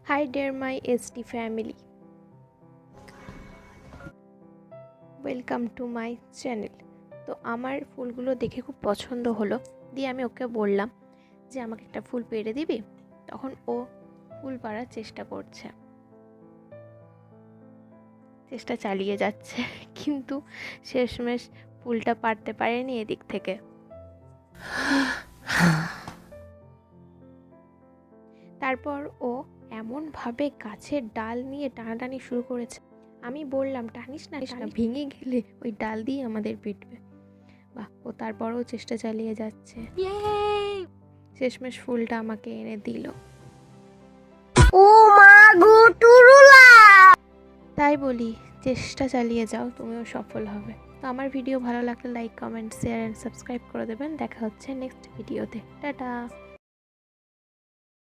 Hi there my SD family. Welcome to my channel. তো আমার ফুলগুলো দেখে খুব পছন্দ হলো, দিয়ে আমি ওকে বললাম যে আমাকে একটা ফুল পেড়ে দিবি। তখন ও ফুল পাড়ার চেষ্টা চালিয়ে যাচ্ছে, কিন্তু শেষমেশ ফুলটা পাড়তে পারেনি এদিক থেকে। তারপর ও এমনভাবে গাছের ডাল নিয়ে টানাটানি শুরু করেছে। আমি বললাম টানিস না, ভেঙে গেলে ওই ডাল দিয়ে আমাদের পিটবে। বাহ, ও তারপরও চেষ্টা চালিয়ে যাচ্ছে। শেষমেশ ফুলটা আমাকে এনে দিল। তাই বলি, চেষ্টা চালিয়ে যাও, তুমিও সফল হবে। তো আমার ভিডিও ভালো লাগলে like, comment, share and subscribe করে দেবেন। দেখা হচ্ছে নেক্সট ভিডিওতে। টাটা।